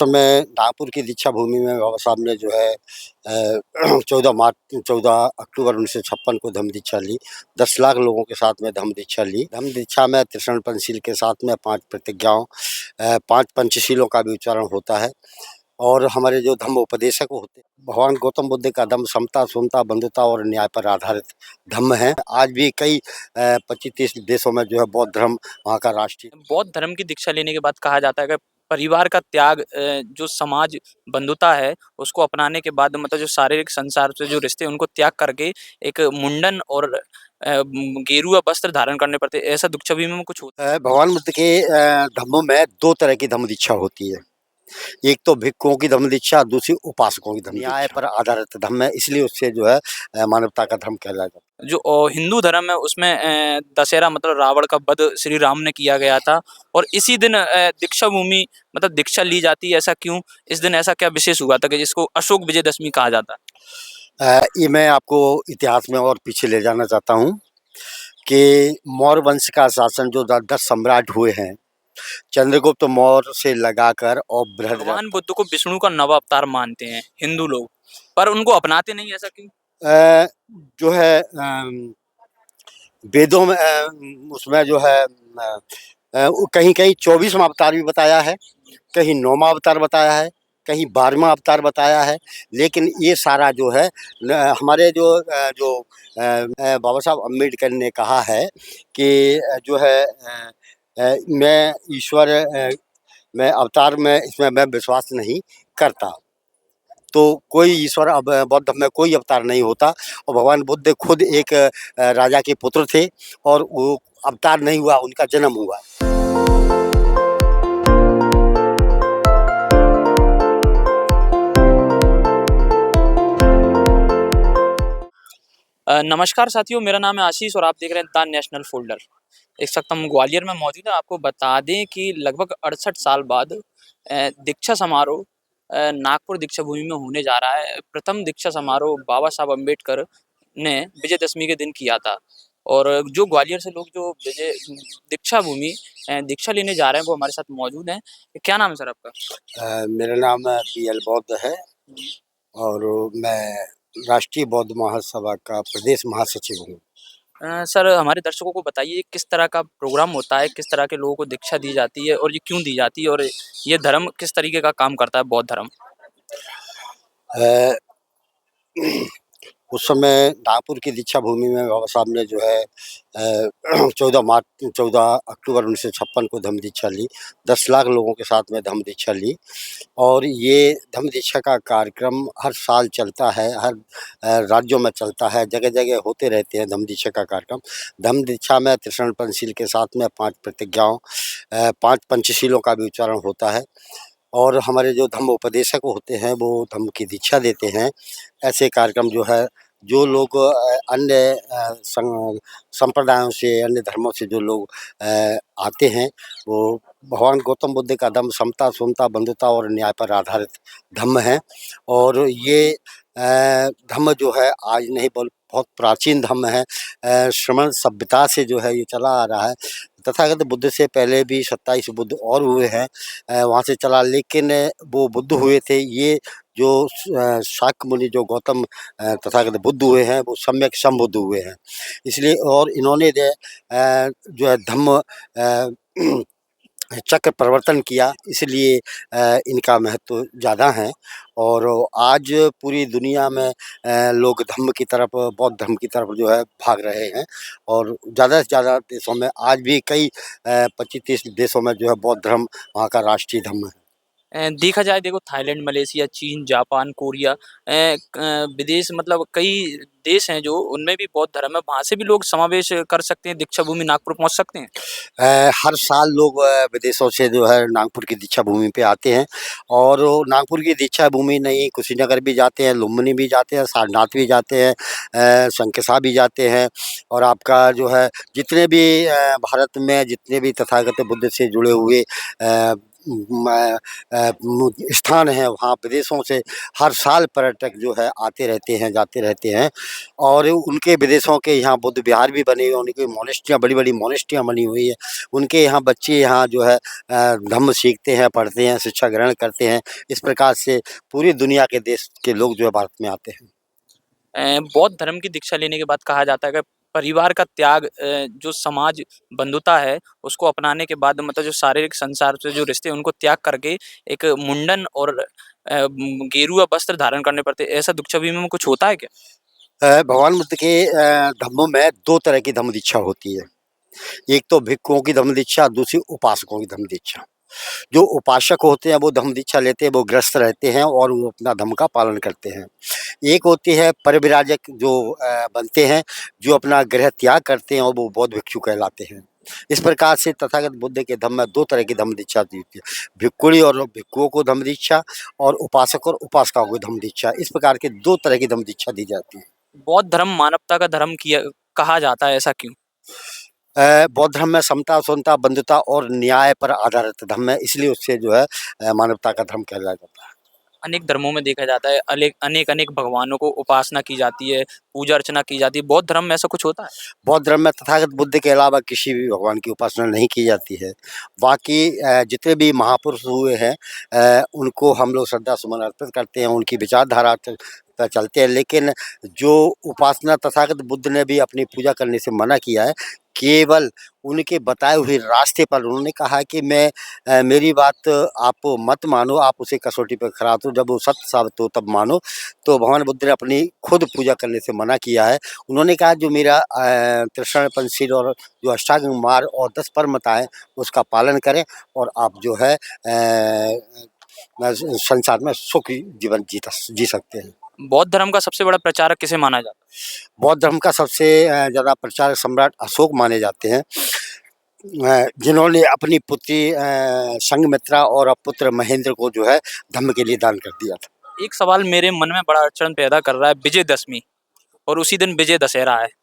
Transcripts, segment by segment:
समय नागपुर की दीक्षा भूमि में बाबा साहब ने जो है 14 अक्टूबर 1956 को धम्म दीक्षा ली। 10 लाख लोगों के साथ में धम्म दीक्षा ली। धम्म दीक्षा में त्रिशरण पंचशील के साथ में 5 प्रतिज्ञाओं 5 पंचशीलों का भी उच्चारण होता है। और हमारे जो धम्म उपदेशक होते हैं, भगवान गौतम बुद्ध का धम्म समता, सुनता, बंधुता और न्याय पर आधारित धम्म है। आज भी कई 25-30 देशों में जो है बौद्ध धर्म वहाँ का राष्ट्रीय। बौद्ध धर्म की दीक्षा लेने के बाद कहा जाता है कि परिवार का त्याग, जो समाज बंधुता है उसको अपनाने के बाद मतलब जो शारीरिक संसार से जो रिश्ते हैं उनको त्याग करके एक मुंडन और गेरुआ वस्त्र धारण करने पड़ते हैं। ऐसा दीक्षा भूमि में कुछ होता भगवान बुद्ध के धम्मों में 2 तरह की धम्म दीक्षा होती है। एक तो भिक्षुओं की धम्म दीक्षा, दूसरी उपासकों की धम्म दीक्षा। न्याय पर आधारित धम्म है, इसलिए उससे जो है मानवता का धर्म कहलाया जाता है। जो हिंदू धर्म है उसमें दशहरा मतलब रावण का वध श्री राम ने किया गया था और इसी दिन दीक्षा भूमि मतलब दीक्षा ली जाती है। ऐसा क्यों? इस दिन ऐसा क्या विशेष हुआ था कि जिसको अशोक विजयदशमी कहा जाता है? ये मैं आपको इतिहास में और पीछे ले जाना चाहता हूँ कि मौर्य वंश का शासन जो 10 सम्राट हुए हैं, चंद्रगुप्त मौर्य से लगाकर और भगवान बुद्ध को विष्णु का नव अवतार मानते हैं हिंदू लोग, पर उनको अपनाते नहीं, ऐसा क्यों? जो है वेदों में उसमें जो है कहीं-कहीं 24वां अवतार भी बताया है, कहीं 9वां अवतार बताया है, कहीं 12वां अवतार बताया है। लेकिन ये सारा जो है हमारे जो बाबा साहब अम्बेडकर ने कहा है कि जो है मैं ईश्वर मैं अवतार में इसमें मैं विश्वास नहीं करता। तो कोई ईश्वर अब बौद्ध धर्म में कोई अवतार नहीं होता और भगवान बुद्ध खुद एक राजा के पुत्र थे और वो अवतार नहीं हुआ, उनका जन्म हुआ। नमस्कार साथियों, मेरा नाम है आशीष और आप देख रहे हैं द नेशनल फोल्डर। इस वक्त हम ग्वालियर में मौजूद हैं। आपको बता दें कि लगभग 68 साल बाद दीक्षा समारोह नागपुर दीक्षा भूमि में होने जा रहा है। प्रथम दीक्षा समारोह बाबा साहब अम्बेडकर ने विजयदशमी के दिन किया था और जो ग्वालियर से लोग जो विजय दीक्षा भूमि दीक्षा लेने जा रहे हैं वो हमारे साथ मौजूद हैं। क्या नाम है सर आपका? मेरा नाम पीएल बौद्ध है और मैं राष्ट्रीय बौद्ध महासभा का प्रदेश महासचिव हूँ। सर हमारे दर्शकों को बताइए किस तरह का प्रोग्राम होता है, किस तरह के लोगों को दीक्षा दी जाती है और ये क्यों दी जाती है और ये धर्म किस तरीके का काम करता है, बौद्ध धर्म? अ, उस समय नागपुर की दीक्षा भूमि में बाबा साहब ने जो है 14 अक्टूबर 1956 को धम्म दीक्षा ली। 10 लाख लोगों के साथ में धम्म दीक्षा ली और ये धम्म दीक्षा का कार्यक्रम हर साल चलता है, हर राज्यों में चलता है, जगह-जगह होते रहते हैं धम्म दीक्षा का कार्यक्रम। धम्म दीक्षा में त्रिशरण पंचशील के साथ में 5 प्रतिज्ञाओं 5 पंचशीलों का भी उच्चारण होता है और हमारे जो धम्म उपदेशक होते हैं वो धम्म की दीक्षा देते हैं। ऐसे कार्यक्रम जो है जो लोग अन्य संप्रदायों से, अन्य धर्मों से जो लोग आते हैं वो भगवान गौतम बुद्ध का धम्म समता, सुनता, बंधुता और न्याय पर आधारित धम्म है और ये धम्म जो है आज नहीं बहुत प्राचीन धम्म है। श्रमण सभ्यता से जो है ये चला आ रहा है। तथागत बुद्ध से पहले भी 27 बुद्ध और हुए हैं वहाँ से चला, लेकिन वो बुद्ध हुए थे। ये जो शाक्य मुनि जो गौतम तथागत बुद्ध हुए हैं वो सम्यक संबुद्ध हुए हैं। इसलिए और इन्होंने जो है धम्म चक्र परिवर्तन किया, इसलिए इनका महत्व ज़्यादा है और आज पूरी दुनिया में लोग धम्म की तरफ, बौद्ध धर्म की तरफ जो है भाग रहे हैं और ज़्यादा से ज़्यादा देशों में आज भी कई 25-30 देशों में जो है बौद्ध धर्म वहाँ का राष्ट्रीय धर्म है। देखा जाए, देखो थाईलैंड, मलेशिया, चीन, जापान, कोरिया, विदेश मतलब कई देश हैं जो उनमें भी बौद्ध धर्म है, वहाँ से भी लोग समावेश कर सकते हैं, दीक्षा भूमि नागपुर पहुँच सकते हैं। हर साल लोग विदेशों से जो है नागपुर की दीक्षा भूमि पे आते हैं और वो नागपुर की दीक्षा भूमि नहीं, कुशीनगर भी जाते हैं, लुम्बिनी भी जाते हैं, सारनाथ भी जाते हैं, शंकरशाह भी जाते हैं और आपका जो है जितने भी भारत में जितने भी तथागत बुद्ध से जुड़े हुए स्थान हैं, वहाँ विदेशों से हर साल पर्यटक जो है आते रहते हैं, जाते रहते हैं। और उनके विदेशों के यहाँ बुद्ध विहार भी बने हुए हैं, उनकी मोनेस्ट्रियाँ, बड़ी-बड़ी मोनेस्ट्रियाँ बनी हुई हैं। उनके यहाँ बच्चे यहाँ जो है धम्म सीखते हैं, पढ़ते हैं, शिक्षा ग्रहण करते हैं। इस प्रकार से पूरी दुनिया के देश के लोग जो है भारत में आते हैं। बौद्ध धर्म की दीक्षा लेने के बाद कहा जाता है कि परिवार का त्याग, जो समाज बंधुता है उसको अपनाने के बाद मतलब जो शारीरिक संसार से जो रिश्ते हैं उनको त्याग करके एक मुंडन और गेरुआ वस्त्र धारण करने पड़ते हैं। ऐसा दीक्षा भूमि में कुछ होता है क्या? भगवान बुद्ध के धम्मों में 2 तरह की धम्म दीक्षा होती है। एक तो भिक्षुओं की धम्म दीक्षा, दूसरी उपासकों की धम्म दीक्षा। जो उपासक होते हैं वो धम्म दीक्षा लेते हैं, वो गृहस्थ रहते हैं और वो अपना धम्म का पालन करते हैं। एक होती है परिव्राजक जो बनते हैं, जो अपना गृह त्याग करते हैं और वो बौद्ध भिक्षु कहलाते हैं। इस प्रकार से तथागत बुद्ध के धम्म में 2 तरह की धम्म दीक्षा दी होती है। भिक्षुणी और भिक्षुओं को धम्म दीक्षा और उपासक और उपासिकाओं को धम्म दीक्षा। इस प्रकार के 2 तरह की धम्म दीक्षा दी जाती है। बौद्ध धर्म मानवता का धर्म किया कहा जाता है, ऐसा क्यों? बौद्ध धर्म में समता, स्वतंत्रता, बंधुता और न्याय पर आधारित धर्म है, इसलिए उससे जो है मानवता का धर्म कहलाया जाता है। अनेक धर्मों में देखा जाता है अनेक भगवानों को उपासना की जाती है, पूजा अर्चना की जाती है। बौद्ध धर्म में ऐसा कुछ होता है? बौद्ध धर्म में तथागत बुद्ध के अलावा किसी भी भगवान की उपासना नहीं की जाती है। बाकी जितने भी महापुरुष हुए हैं उनको हम लोग श्रद्धा सुमन अर्पित करते हैं, उनकी विचारधारा पे चलते हैं। लेकिन जो उपासना तथागत बुद्ध ने भी अपनी पूजा करने से मना किया है। केवल उनके बताए हुए रास्ते पर उन्होंने कहा कि मेरी बात आप मत मानो, आप उसे कसौटी पर खरा दो, जब वो सत्य साबित हो तब मानो। तो भगवान बुद्ध ने अपनी खुद पूजा करने से मना किया है। उन्होंने कहा जो मेरा त्रिशरण पंचशील और जो अष्टांग मार्ग और 10 परमताएँ उसका पालन करें और आप जो है संसार में सुखी जीवन जी सकते हैं। बौद्ध धर्म का सबसे बड़ा प्रचारक किसे माना जाता है? बौद्ध धर्म का सबसे ज़्यादा प्रचारक सम्राट अशोक माने जाते हैं, जिन्होंने अपनी पुत्री संघमित्रा और पुत्र महेंद्र को जो है धम्म के लिए दान कर दिया था। एक सवाल मेरे मन में बड़ा अड़चन पैदा कर रहा है, विजयदशमी और उसी दिन विजय दशहरा है।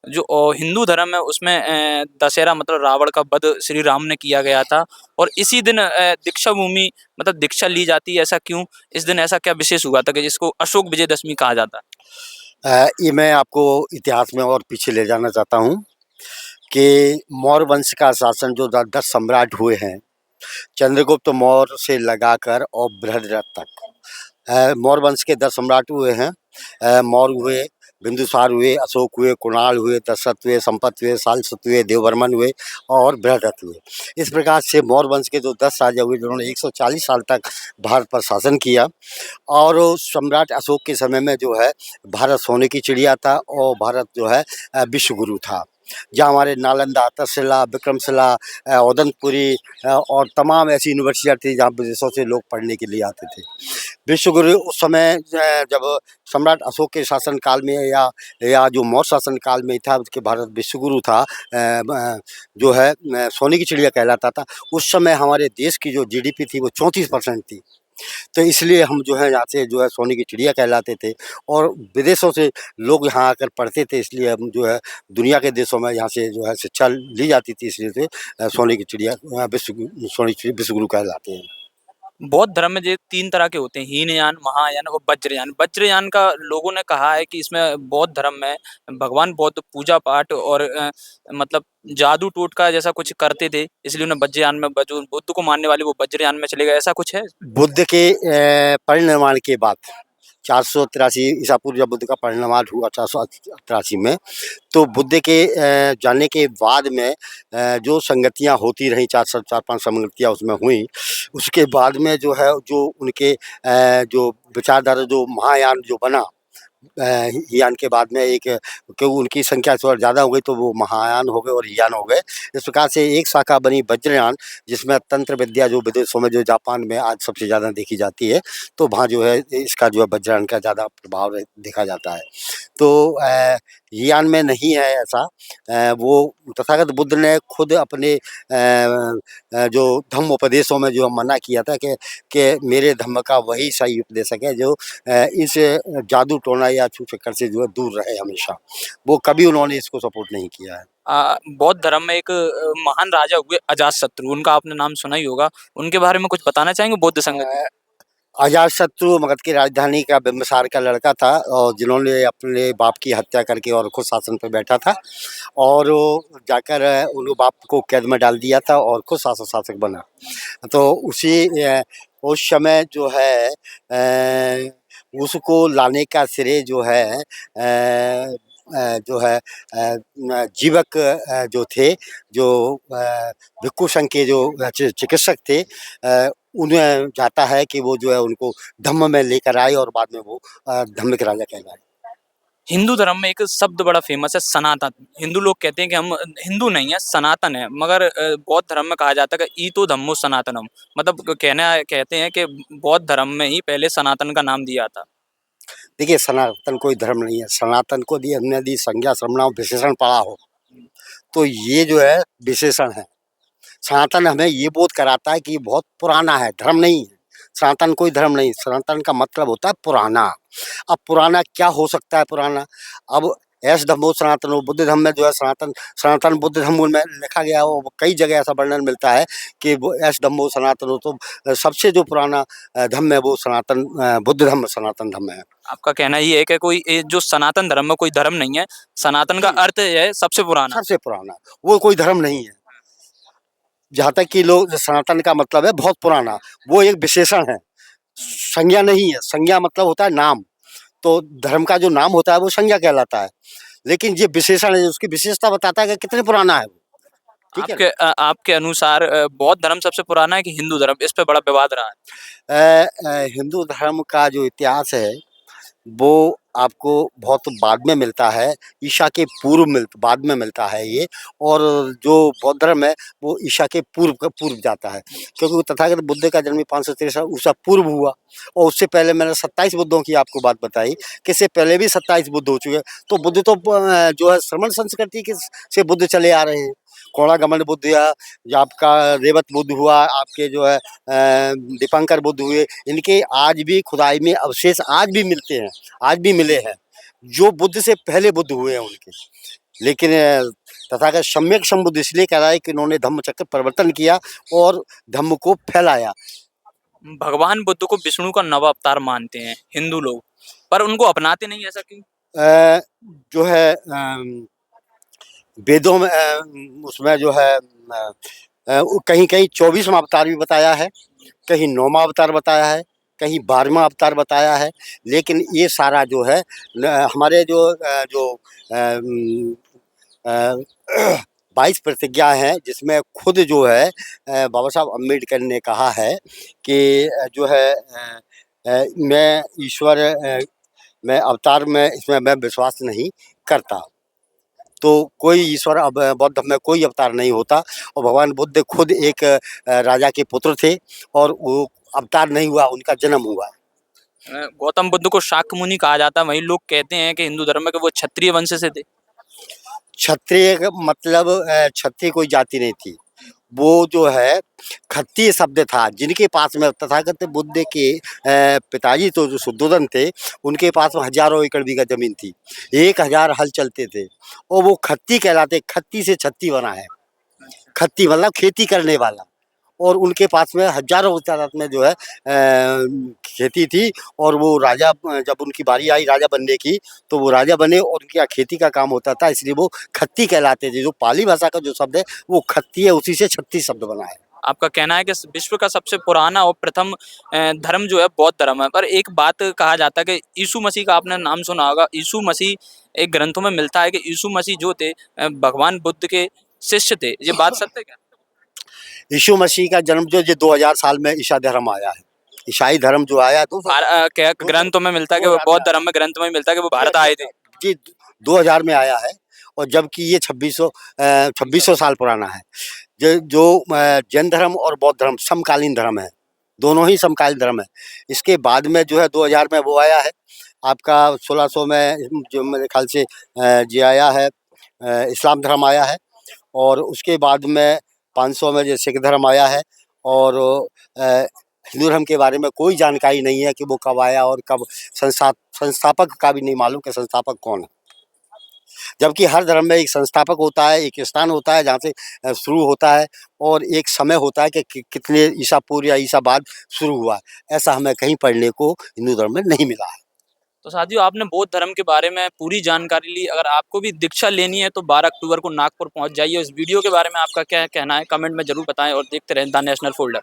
जो हिंदू धर्म है उसमें दशहरा मतलब रावण का वध श्री राम ने किया गया था और इसी दिन दीक्षा भूमि मतलब दीक्षा ली जाती है, ऐसा क्यों? इस दिन ऐसा क्या विशेष हुआ था कि जिसको अशोक विजयदशमी कहा जाता है? ये मैं आपको इतिहास में और पीछे ले जाना चाहता हूँ कि मौर्य वंश का शासन जो 10 सम्राट हुए हैं, चंद्रगुप्त मौर्य से लगाकर और बृहद्रथ तक मौर्य वंश के 10 सम्राट हुए हैं। मौर्य हुए, बिंदुसार हुए, अशोक हुए, कुणाल हुए, दशरथ हुए, संपत हुए, सालसुत हुए, देववर्मन हुए और बृहद्रथ हुए। इस प्रकार से मौर्य वंश के जो 10 राजा हुए जिन्होंने 140 साल तक भारत पर शासन किया। और सम्राट अशोक के समय में जो है भारत सोने की चिड़िया था और भारत जो है विश्व गुरु था। जहाँ हमारे नालंदा, तक्षशिला, विक्रमशिला, औदंतपुरी और तमाम ऐसी यूनिवर्सिटियाँ थी जहाँ विदेशों से लोग पढ़ने के लिए आते थे। विश्वगुरु उस समय जब सम्राट अशोक के शासन काल में या जो मौर्य शासन काल में था उसके भारत विश्वगुरु था, जो है सोने की चिड़िया कहलाता था। उस समय हमारे देश की जो जीडीपी थी वो 34% थी। तो इसलिए हम जो है यहाँ से जो है सोने की चिड़िया कहलाते थे और विदेशों से लोग यहाँ आकर पढ़ते थे, इसलिए हम जो है दुनिया के देशों में यहाँ से जो है शिक्षा ली जाती थी, इसलिए से सोने की चिड़िया सोने की चिड़िया विश्वगुरु कहलाते हैं। बौद्ध धर्म में जो 3 तरह के होते हैं, हीनयान, महायान और वज्रयान। वज्रयान का लोगों ने कहा है कि इसमें बौद्ध धर्म में भगवान बौद्ध पूजा पाठ और मतलब जादू टोटका जैसा कुछ करते थे, इसलिए उन्हें वज्रयान में जो बुद्ध को मानने वाले वो वज्रयान में चले गए, ऐसा कुछ है? बुद्ध के परिनिर्वाण के बाद 483 ईसा पूर्व जब बुद्ध का परिनिर्वाण हुआ 483 में, तो बुद्ध के जाने के बाद में जो संगतियाँ होती रहीं 4-5 संगतियाँ उसमें हुई। उसके बाद में जो है जो उनके जो विचारधारा जो महायान जो बना, हीयान के बाद में एक क्योंकि उनकी संख्या थोड़ा ज़्यादा हो गई तो वो महायान हो गए और हीयान हो गए। इस प्रकार से एक शाखा बनी वज्रयान, जिसमें तंत्र विद्या जो विदेशों में जो जापान में आज सबसे ज़्यादा देखी जाती है, तो वहाँ जो है इसका जो है वज्रयान का ज़्यादा प्रभाव देखा जाता है। तो हियान में नहीं है ऐसा। वो तथागत बुद्ध ने खुद अपने जो धम्म उपदेशों में जो मना किया था कि मेरे धम्म का वही सही उपदेशक है जो इस जादू टोना या छू चक्कर से जो है दूर रहे हमेशा। वो कभी उन्होंने इसको सपोर्ट नहीं किया है। बौद्ध धर्म में एक महान राजा हुए अजातशत्रु, उनका आपने नाम सुना ही होगा, उनके बारे में कुछ बताना चाहेंगे बौद्ध संगति? अजातशत्रु मगध की राजधानी का बिंबिसार का लड़का था और जिन्होंने अपने बाप की हत्या करके और खुद शासन पर बैठा था और वो जाकर उन बाप को कैद में डाल दिया था और खुद शासक बना। तो उस समय जो है उसको लाने का श्रेय जो है जीवक जो थे, जो भिक्षु संघ के जो चिकित्सक थे, उन्हें जाता है कि वो जो है उनको धम्म में लेकर आए और बाद में वो धम्म के राजा कहलाए। हिंदू धर्म में एक शब्द बड़ा फेमस है, सनातन। हिंदू लोग कहते हैं कि हम हिंदू नहीं है, सनातन है, मगर बौद्ध धर्म में कहा जाता है कि ईतो धम्मो सनातनम, मतलब कहते हैं कि बौद्ध धर्म में ही पहले सनातन का नाम दिया था। देखिए, सनातन कोई धर्म नहीं है। सनातन को दी हमने दी संज्ञा सर्वनाम विशेषण पढ़ा हो तो ये जो है विशेषण है। सनातन हमें ये बोध कराता है कि ये बहुत पुराना है, धर्म नहीं है। सनातन कोई धर्म नहीं, सनातन का मतलब होता है पुराना। अब पुराना क्या हो सकता है पुराना? अब एस धम्मो सनातनो, बुद्ध धर्म में जो है सनातन बुद्ध धर्म में लिखा गया हो, कई जगह ऐसा वर्णन मिलता है कि वो एस धम्मो सनातनो, तो सबसे जो पुराना धर्म है वो सनातन बुद्ध धर्म सनातन धर्म है। आपका कहना ये है कि कोई जो सनातन धर्म में कोई धर्म नहीं है, सनातन का अर्थ है सबसे पुराना। सबसे पुराना, वो कोई धर्म नहीं है। जहाँ तक कि लोग सनातन का मतलब है बहुत पुराना, वो एक विशेषण है, संज्ञा नहीं है। संज्ञा मतलब होता है नाम, तो धर्म का जो नाम होता है वो संज्ञा कहलाता है, लेकिन ये विशेषण है, उसकी विशेषता बताता है कि कितने पुराना है वो। ठीक है। आपके अनुसार बौद्ध धर्म सबसे पुराना है कि हिंदू धर्म? इस पे बड़ा विवाद रहा है। हिंदू धर्म का जो इतिहास है वो आपको बहुत बाद में मिलता है, ईसा के बाद में मिलता है ये। और जो बौद्ध धर्म है वो ईसा के पूर्व जाता है, क्योंकि तथागत बुद्ध का जन्म 563 ईसा पूर्व हुआ और उससे पहले मैंने 27 बुद्धों की आपको बात बताई कि इससे पहले भी 27 बुद्ध हो चुके। तो बुद्ध तो जो है श्रमण संस्कृति के से बुद्ध चले आ रहे हैं। कोणागमन बुद्ध या आपका रेवत बुद्ध हुआ, आपके जो है दीपंकर बुद्ध हुए, इनके आज भी खुदाई में अवशेष आज भी मिलते हैं, आज भी मिले हैं, जो बुद्ध से पहले बुद्ध हुए हैं उनके। लेकिन तथागत सम्यक संबुद्ध इसलिए कह रहा है कि उन्होंने धम्म चक्र परिवर्तन किया और धम्म को फैलाया। भगवान बुद्ध को विष्णु का नव अवतार मानते हैं हिंदू लोग, पर उनको अपनाते नहीं, ऐसा क्यों? जो है वेदों में उसमें जो है कहीं कहीं 24वां अवतार भी बताया है, कहीं 9वां अवतार बताया है, कहीं 12वां अवतार बताया है। लेकिन ये सारा जो है हमारे जो 22 प्रतिज्ञा हैं, जिसमें खुद जो है बाबा साहब अम्बेडकर ने कहा है कि जो है मैं ईश्वर मैं अवतार में इसमें मैं विश्वास नहीं करता। तो कोई ईश्वर अब बौद्ध धर्म में कोई अवतार नहीं होता और भगवान बुद्ध खुद एक राजा के पुत्र थे और वो अवतार नहीं हुआ, उनका जन्म हुआ। गौतम बुद्ध को शाक्य मुनि कहा जाता है, वही लोग कहते हैं कि हिंदू धर्म में कि वो क्षत्रिय वंश से थे। क्षत्रिय का मतलब क्षत्रिय कोई जाति नहीं थी, वो जो है खत्तीय शब्द था, जिनके पास में तथागत बुद्ध के पिताजी तो जो शुद्धोधन थे, उनके पास में हजारों एकड़ बीघा जमीन थी, 1000 हल चलते थे और वो खत्ती कहलाते। खत्ती से छत्ती बना है, खत्ती मतलब खेती करने वाला, और उनके पास में हजारों तादाद में जो है खेती थी। और वो राजा जब उनकी बारी आई राजा बनने की, तो वो राजा बने और उनके यहाँ खेती का काम होता था, इसलिए वो खत्ती कहलाते थे। जो पाली भाषा का जो शब्द है वो खत्ती है, उसी से छत्तीस शब्द बना है। आपका कहना है कि विश्व का सबसे पुराना और प्रथम धर्म जो है बौद्ध धर्म है, पर एक बात कहा जाता है कि यीशु मसीह का आपने नाम सुना होगा। यीशु मसीह, एक ग्रंथों में मिलता है कि यीशु मसीह जो थे भगवान बुद्ध के शिष्य थे, ये बात सत्य है क्या? यीशु मसीह का जन्म जो 2000 साल में ईसा धर्म आया है, ईसाई धर्म जो आया तो क्या ग्रंथों में मिलता है कि बौद्ध धर्म में ग्रंथ में मिलता है कि वो भारत आए थे जी, 2000 में आया है, और जबकि ये 2600 साल पुराना है। जो जैन धर्म और बौद्ध धर्म समकालीन धर्म है, दोनों ही समकालीन धर्म है। इसके बाद में जो है 2000 में वो आया है, आपका 1600 में जो मेरे ख्याल से जे आया है, इस्लाम धर्म आया है, और उसके बाद में 500 में जो सिख धर्म आया है, और हिंदू धर्म के बारे में कोई जानकारी नहीं है कि वो कब आया और कब संस्थापक का भी नहीं मालूम कि संस्थापक कौन है। जबकि हर धर्म में एक संस्थापक होता है, एक स्थान होता है जहाँ से शुरू होता है, और एक समय होता है कि कितने ईसा पूर्व या ईसा बाद शुरू हुआ है। ऐसा हमें कहीं पढ़ने को हिंदू धर्म में नहीं मिला है। तो साथियों, आपने बौद्ध धर्म के बारे में पूरी जानकारी ली। अगर आपको भी दीक्षा लेनी है तो 12 अक्टूबर को नागपुर पहुंच जाइए। इस वीडियो के बारे में आपका क्या कहना है कमेंट में जरूर बताएं और देखते रहें द नेशनल फोल्डर।